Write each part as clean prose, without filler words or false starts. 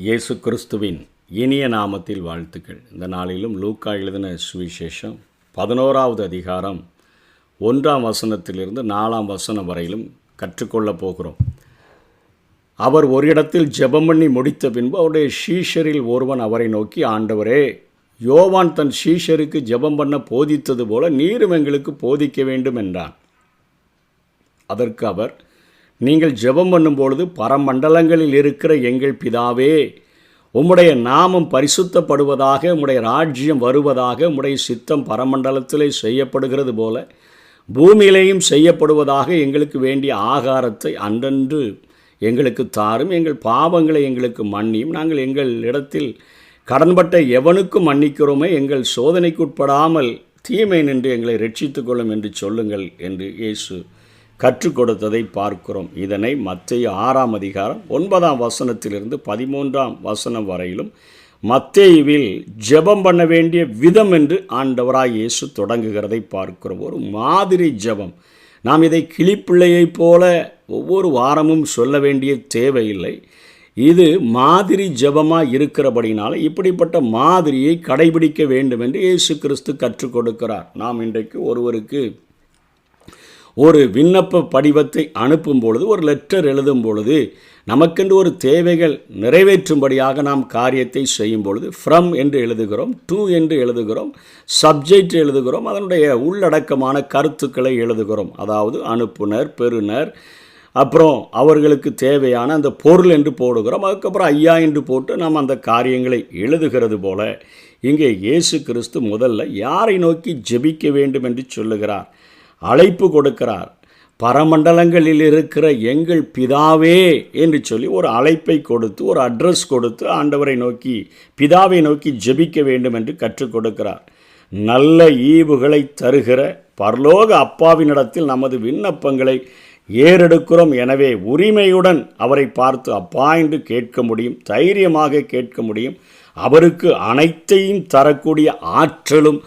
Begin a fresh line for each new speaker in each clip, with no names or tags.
இயேசு கிறிஸ்துவின் இனிய நாமத்தில் வாழ்த்துக்கள். இந்த நாளிலும் லூக்கா எழுதின சுவிசேஷம் 11வது அதிகாரம் 1ஆம் வசனத்திலிருந்து 4ஆம் வசனம் வரையிலும் கற்றுக்கொள்ளப் போகிறோம். அவர் ஒரு இடத்தில் ஜெபம் பண்ணி முடித்த பின்பு அவருடைய சீஷரில் ஒருவன் அவரை நோக்கி, ஆண்டவரே, யோவான் தன் சீஷருக்கு ஜெபம் பண்ண போதித்தது போல நீரும் எங்களுக்கு போதிக்க வேண்டும் என்றான். அதற்கு அவர், நீங்கள் ஜெபம் பண்ணும்பொழுது பரமண்டலங்களில் இருக்கிற எங்கள் பிதாவே, உம்முடைய நாமம் பரிசுத்தப்படுவதாக, உம்முடைய ராஜ்யம் வருவதாக, உம்முடைய சித்தம் பரமண்டலத்திலே செய்யப்படுகிறது போல பூமியிலேயும் செய்யப்படுவதாக எங்களுக்கு வேண்டிய ஆகாரத்தை அன்றன்று எங்களுக்கு தாரும். எங்கள் பாவங்களை எங்களுக்கு மன்னியும். நாங்கள் எங்கள் இடத்தில் கடன்பட்ட எவனுக்கும் மன்னிக்கிறோமே. எங்கள் சோதனைக்குட்படாமல் தீமை நின்று எங்களை ரட்சித்து கொள்ளும் என்று சொல்லுங்கள் என்று இயேசு கற்றுக் கொடுத்ததை பார்க்கிறோம். இதனை மத்தேயு 6ஆம் அதிகாரம் 9ஆம் வசனத்திலிருந்து 13ஆம் வசனம் வரையிலும் மத்தேயுவில் ஜெபம் பண்ண வேண்டிய விதம் என்று ஆண்டவராய் இயேசு தொடங்குகிறதை பார்க்கிறோம். ஒரு மாதிரி ஜெபம். நாம் இதை கிளிப்பிள்ளையைப் போல ஒவ்வொரு வாரமும் சொல்ல வேண்டிய தேவையில்லை. இது மாதிரி ஜெபமாக இருக்கிறபடினால இப்படிப்பட்ட மாதிரியை கடைபிடிக்க வேண்டும் என்று இயேசு கிறிஸ்து கற்றுக் கொடுக்கிறார். நாம் இன்றைக்கு ஒருவருக்கு ஒரு விண்ணப்ப படிவத்தை அனுப்பும் பொழுது, ஒரு லெட்டர் எழுதும் பொழுது, நமக்கென்று ஒரு தேவைகள் நிறைவேற்றும்படியாக நாம் காரியத்தை செய்யும் பொழுது ஃப்ரம் என்று எழுதுகிறோம், டு என்று எழுதுகிறோம், சப்ஜெக்ட் எழுதுகிறோம், அதனுடைய உள்ளடக்கமான கருத்துக்களை எழுதுகிறோம். அதாவது அனுப்புனர், பெறுநர், அப்புறம் அவர்களுக்கு தேவையான அந்த பொருள் என்று போடுகிறோம். அதுக்கப்புறம் ஐயா என்று போட்டு நாம் அந்த காரியங்களை எழுதுகிறது போல இங்கே இயேசு கிறிஸ்து முதல்ல யாரை நோக்கி ஜெபிக்க வேண்டும் என்று சொல்லுகிறார், அழைப்பு கொடுக்கிறார். பரமண்டலங்களில் இருக்கிற எங்கள் பிதாவே என்று சொல்லி ஒரு அழைப்பை கொடுத்து, ஒரு அட்ரஸ் கொடுத்து ஆண்டவரை நோக்கி, பிதாவை நோக்கி ஜெபிக்க வேண்டும் என்று கற்றுக் கொடுக்கிறார். நல்ல ஈவுகளை தருகிற பரலோக அப்பாவினிடத்தில் நமது விண்ணப்பங்களை ஏறெடுக்கிறோம். எனவே உரிமையுடன் அவரை பார்த்து அப்பா என்று கேட்க முடியும், தைரியமாக கேட்க முடியும். அவருக்கு அனைத்தையும் தரக்கூடிய ஆற்றலும்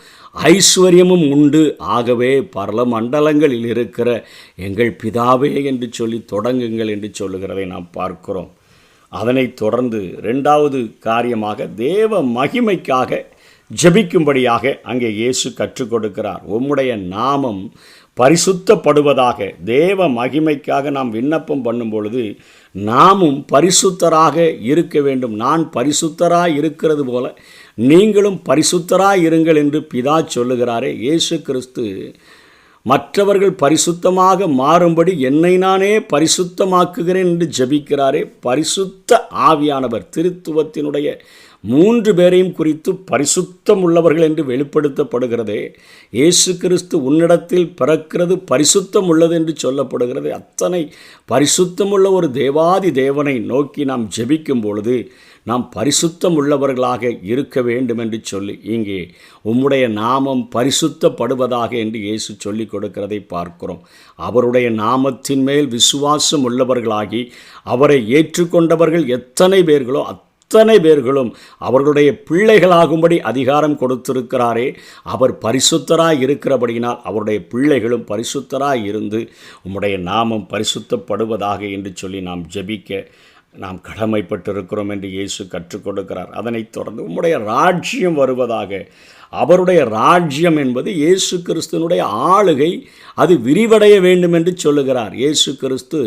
ஐஸ்வர்யமும் உண்டு. ஆகவே பரமண்டலங்களில் இருக்கிற எங்கள் பிதாவே என்று சொல்லி தொடங்குங்கள் என்று சொல்லுகிறதை நாம் பார்க்கிறோம். அதனைத் தொடர்ந்து 2வது காரியமாக தேவ மகிமைக்காக ஜெபிக்கும்படியாக அங்கே இயேசு கற்றுக் கொடுக்கிறார். உம்முடைய நாமம் பரிசுத்தப்படுவதாக. தேவ மகிமைக்காக நாம் விண்ணப்பம் பண்ணும் பொழுது நாமும் பரிசுத்தராக இருக்க வேண்டும். நான் பரிசுத்தராக இருக்கிறது போல நீங்களும் பரிசுத்தராக இருங்கள் என்று பிதா சொல்லுகிறாரே. இயேசு கிறிஸ்து மற்றவர்கள் பரிசுத்தமாக மாறும்படி என்னை நானே பரிசுத்தமாக்குகிறேன் என்று ஜெபிக்கிறாரே. பரிசுத்த ஆவியானவர் திருத்துவத்தினுடைய 3 பேரையும் குறித்து பரிசுத்தம் உள்ளவர்கள் என்று வெளிப்படுத்தப்படுகிறதே. இயேசு கிறிஸ்து உன்னிடத்தில் பிறக்கிறது பரிசுத்தம் உள்ளது என்று சொல்லப்படுகிறது. அத்தனை பரிசுத்தமுள்ள ஒரு தேவாதி தேவனை நோக்கி நாம் ஜெபிக்கும் பொழுது நாம் பரிசுத்தம் உள்ளவர்களாக இருக்க வேண்டும் என்று சொல்லி இங்கே உம்முடைய நாமம் பரிசுத்தப்படுவதாக என்று இயேசு சொல்லிக் கொடுக்கிறதை பார்க்கிறோம். அவருடைய நாமத்தின் மேல் விசுவாசம் உள்ளவர்களாகி அவரை ஏற்றுக்கொண்டவர்கள் எத்தனை பேர்களோ அத்தனை பேர்களும் அவர்களுடைய பிள்ளைகளாகும்படி அதிகாரம் கொடுத்திருக்கிறாரே. அவர் பரிசுத்தராய் இருக்கிறபடியினால் அவருடைய பிள்ளைகளும் பரிசுத்தராய் இருந்து உம்முடைய நாமம் பரிசுத்தப்படுவதாக என்று சொல்லி நாம் ஜெபிக்க நாம் கடமைப்பட்டிருக்கிறோம் என்று இயேசு கற்றுக் கொடுக்கிறார். அதனைத் தொடர்ந்து உம்முடைய ராஜ்யம் வருவதாக. அவருடைய ராஜ்யம் என்பது இயேசு கிறிஸ்துவனுடைய ஆளுகை, அது விரிவடைய வேண்டும் என்று சொல்லுகிறார். இயேசு கிறிஸ்து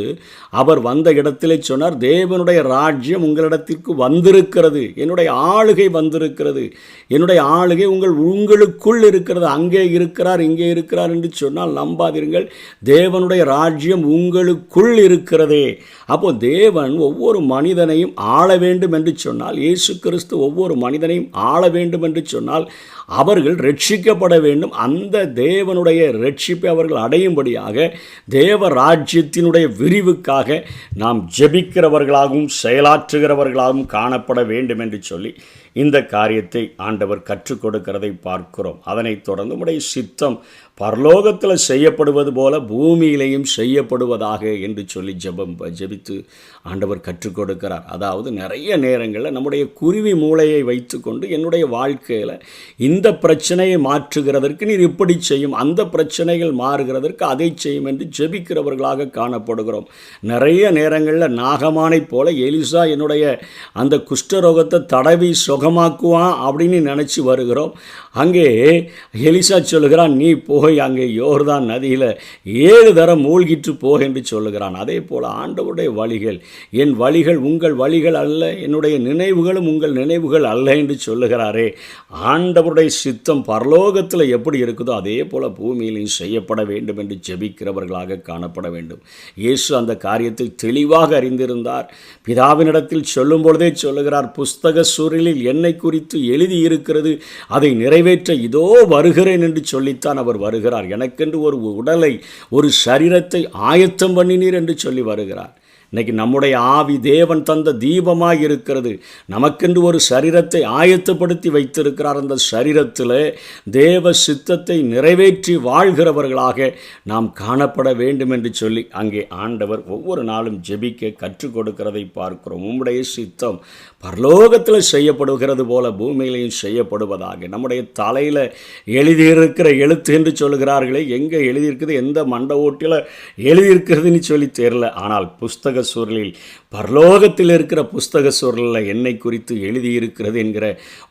அவர் வந்த இடத்திலே சொன்னார், தேவனுடைய ராஜ்யம் உங்களிடத்திற்கு வந்திருக்கிறது, என்னுடைய ஆளுகை வந்திருக்கிறது, என்னுடைய ஆளுகை உங்களுக்குள் இருக்கிறது. அங்கே இருக்கிறார், இங்கே இருக்கிறார் என்று சொன்னால் நம்பாதீர்கள். தேவனுடைய ராஜ்யம் உங்களுக்குள் இருக்கிறதே. அப்போ தேவன் ஒவ்வொரு மனிதனையும் ஆள வேண்டும் என்று சொன்னால், இயேசு கிறிஸ்து ஒவ்வொரு மனிதனையும் ஆள வேண்டும் என்று சொன்னால் அவர்கள் ரட்சிக்கப்பட வேண்டும். அந்த தேவனுடைய ரட்சிப்பை அவர்கள் அடையும்படியாக தேவ ராஜ்யத்தினுடைய விரிவுக்காக நாம் ஜெபிக்கிறவர்களாகவும் செயலாற்றுகிறவர்களாகவும் காணப்பட வேண்டும் என்று சொல்லி இந்த காரியத்தை ஆண்டவர் கற்றுக் கொடுக்கிறதை பார்க்கிறோம். அதனைத் தொடர்ந்து உம்முடைய சித்தம் பரலோகத்தில் செய்யப்படுவது போல பூமியிலையும் செய்யப்படுவதாக என்று சொல்லி ஜெபித்து ஆண்டவர் கற்றுக் கொடுக்கிறார். அதாவது நிறைய நேரங்களில் நம்முடைய குருவி மூளையை வைத்து கொண்டு என்னுடைய வாழ்க்கையில் இந்த பிரச்சனையை மாற்றுகிறதற்கு நீர் இப்படி செய்யும், அந்த பிரச்சனைகள் மாறுகிறதற்கு அதை செய்யும் என்று ஜெபிக்கிறவர்களாக காணப்படுகிறோம். நிறைய நேரங்களில் நாகமானை போல எலிசா என்னுடைய அந்த குஷ்டரோகத்தை தடவி சுகமாக்குவான் அப்படின்னு நினச்சி வருகிறோம். அங்கே எலிசா சொல்லுகிறான், நீ போய் அங்கே யோர்தான் நதியில் 7 தரம் மூழ்கிட்டு போக என்று சொல்லுகிறான். அதே போல் ஆண்டவருடைய வழிகள் என் வழிகள் உங்கள் வழிகள் அல்ல, என்னுடைய நினைவுகளும் உங்கள் நினைவுகள் அல்ல என்று சொல்லுகிறாரே. ஆண்டவருடைய சித்தம் பரலோகத்தில் எப்படி இருக்குதோ அதே போல் பூமியிலையும் செய்யப்பட வேண்டும் என்று ஜெபிக்கிறவர்களாக காணப்பட வேண்டும். இயேசு அந்த காரியத்தை தெளிவாக அறிந்திருந்தார். பிதாவினிடத்தில் சொல்லும் பொழுதே சொல்லுகிறார், புஸ்தக சுருளில் என்னை குறித்து எழுதியிருக்கிறது, அதை நிறைவேற்ற இதோ வருகிறேன் என்று சொல்லித்தான் அவர் வருகிறார். எனக்கென்று ஒரு உடலை, ஒரு சரீரத்தை ஆயத்தம் பண்ணினீர் என்று சொல்லி வருகிறார். இன்றைக்கி நம்முடைய ஆவி தேவன் தந்த தீபமாக இருக்கிறது. நமக்கென்று ஒரு சரீரத்தை ஆயத்தப்படுத்தி வைத்திருக்கிறார். அந்த சரீரத்தில் தேவ சித்தத்தை நிறைவேற்றி வாழ்கிறவர்களாக நாம் காணப்பட வேண்டும் என்று சொல்லி அங்கே ஆண்டவர் ஒவ்வொரு நாளும் ஜெபிக்க கற்றுக் கொடுக்கிறதை பார்க்கிறோம். உம்முடைய சித்தம் பரலோகத்தில் செய்யப்படுகிறது போல பூமியிலையும் செய்யப்படுவதாக. நம்முடைய தலையில் எழுதியிருக்கிற எழுத்து என்று சொல்கிறார்களே, எங்கே எழுதியிருக்குது, எந்த மண்ட ஓட்டில் எழுதியிருக்கிறதுன்னு சொல்லி தெரியல. ஆனால் புஸ்தக சூழலில், பரலோகத்தில் இருக்கிற புஸ்தக சூழலில் என்னை குறித்து எழுதியிருக்கிறது என்கிற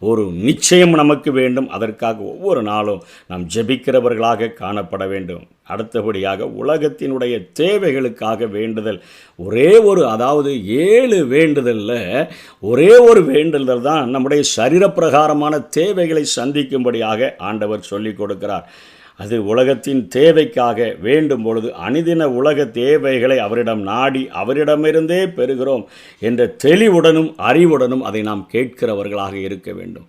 ஒரு நிச்சயம் நமக்கு வேண்டும். அதற்காக ஒவ்வொரு நாளும் நாம் ஜெபிக்கிறவர்களாக காணப்பட வேண்டும். அடுத்தபடியாக உலகத்தினுடைய தேவைகளுக்காக வேண்டுதல். ஒரே ஒரு, அதாவது 7 வேண்டுதலில் ஒரே ஒரு வேண்டுதல் தான் நம்முடைய சரீரப்பிரகாரமான தேவைகளை சந்திக்கும்படியாக ஆண்டவர் சொல்லிக் கொடுக்கிறார். அது உலகத்தின் தேவைக்காக வேண்டும் பொழுது அனுதின உலக தேவைகளை அவரிடம் நாடி அவரிடமிருந்தே பெறுகிறோம் என்ற தெளிவுடனும் அறிவுடனும் அதை நாம் கேட்கிறவர்களாக இருக்க வேண்டும்.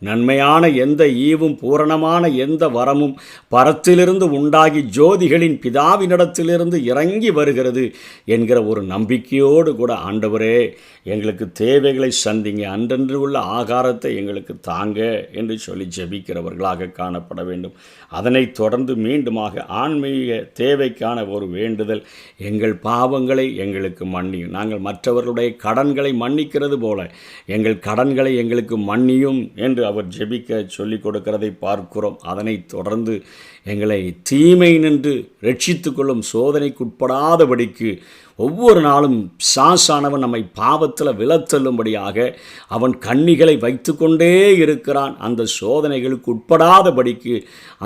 நன்மையான எந்த ஈவும் பூரணமான எந்த வரமும் பரத்திலிருந்து உண்டாகி ஜோதிகளின் பிதாவினிடத்திலிருந்து இறங்கி வருகிறது என்கிற ஒரு நம்பிக்கையோடு கூட ஆண்டவரே எங்களுக்கு தேவைகளை சந்திங்க, அன்றன்று உள்ள ஆகாரத்தை எங்களுக்கு தாங்க என்று சொல்லி ஜெபிக்கிறவர்களாக காணப்பட வேண்டும். அதனைத் தொடர்ந்து மீண்டுமாக ஆன்மீக தேவைக்கான ஒரு வேண்டுதல், எங்கள் பாவங்களை எங்களுக்கு மன்னியும், நாங்கள் மற்றவர்களுடைய கடன்களை மன்னிக்கிறது போல எங்கள் கடன்களை எங்களுக்கு மன்னியும் என்று அவர் ஜெபிக்க சொல்லிக் கொடுக்கிறதை பார்க்கிறோம். அதனைத் தொடர்ந்து எங்களை தீமை நின்று ரட்சித்து கொள்ளும் சோதனைக்குட்படாதபடிக்கு ஒவ்வொரு நாளும் சாசானவன் நம்மை பாவத்தில் விலத்தள்ளும்படியாக அவன் கண்ணிகளை வைத்து கொண்டே இருக்கிறான். அந்த சோதனைகளுக்கு உட்படாதபடிக்கு,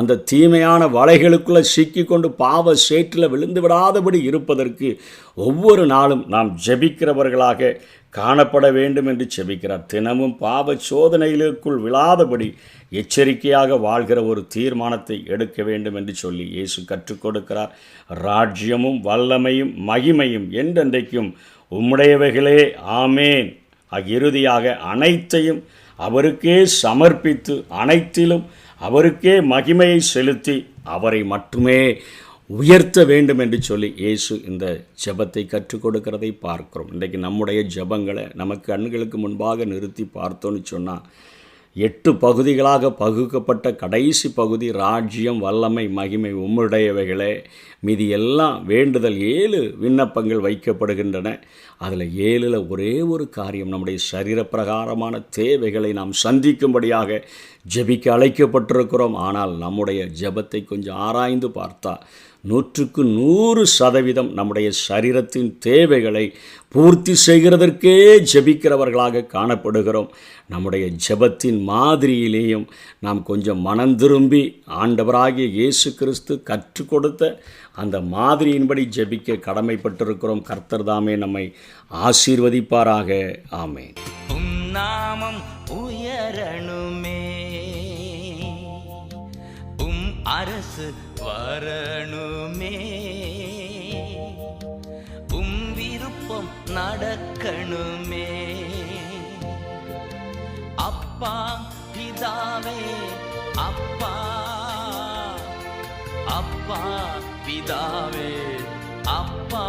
அந்த தீமையான வலைகளுக்குள்ளே சிக்கிக்கொண்டு பாவ சேற்றில் விழுந்து விடாதபடி இருப்பதற்கு ஒவ்வொரு நாளும் நாம் ஜெபிக்கிறவர்களாக காணப்பட வேண்டும் என்று செபிக்கிறார். தினமும் பாவ சோதனைகளுக்குள் விழாதபடி எச்சரிக்கையாக வாழ்கிற ஒரு தீர்மானத்தை எடுக்க வேண்டும் என்று சொல்லி இயேசு கற்றுக் கொடுக்கிறார். ராஜ்யமும் வல்லமையும் மகிமையும் என்றென்றைக்கும் உம்முடையவைகளே, ஆமேன். இறுதியாக அனைத்தையும் அவருக்கே சமர்ப்பித்து அனைத்திலும் அவருக்கே மகிமையை செலுத்தி அவரை மட்டுமே உயர்த்த வேண்டும் என்று சொல்லி இயேசு இந்த ஜெபத்தை கற்றுக் கொடுக்கிறதை பார்க்கிறோம். இன்றைக்கு நம்முடைய ஜெபங்களை நமக்கு கண்களுக்கு முன்பாக நிறுத்தி பார்த்தோன்னு சொன்னால் 8 பகுதிகளாக பகுக்கப்பட்ட கடைசி பகுதி ராஜ்யம் வல்லமை மகிமை உம்முடையவைகளே. மீதி எல்லாம் வேண்டுதல் 7 விண்ணப்பங்கள் வைக்கப்படுகின்றன. அதில் 7ல் ஒரே ஒரு காரியம், நம்முடைய சரீரப்பிரகாரமான தேவைகளை நாம் சந்திக்கும்படியாக ஜெபிக்க அழைக்கப்பட்டிருக்கிறோம். ஆனால் நம்முடைய ஜெபத்தை கொஞ்சம் ஆராய்ந்து பார்த்தா 100% நம்முடைய சரீரத்தின் தேவைகளை பூர்த்தி செய்கிறதற்கே ஜெபிக்கிறவர்களாக காணப்படுகிறோம். நம்முடைய ஜெபத்தின் மாதிரியிலேயும் நாம் கொஞ்சம் மனம் திரும்பி ஆண்டவராகிய இயேசு கிறிஸ்து கற்றுக் கொடுத்த அந்த மாதிரியின்படி ஜெபிக்க கடமைப்பட்டிருக்கிறோம். கர்த்தர் தாமே நம்மை ஆசீர்வதிப்பாராக. ஆமென்.
உம் நாமம் உயரணுமே, உம் அரசு வரணுமே, உம் விருப்பம் நடக்கணுமே. அப்பா பிதாவே, அப்பா அப்பா பிதாவே, அப்பா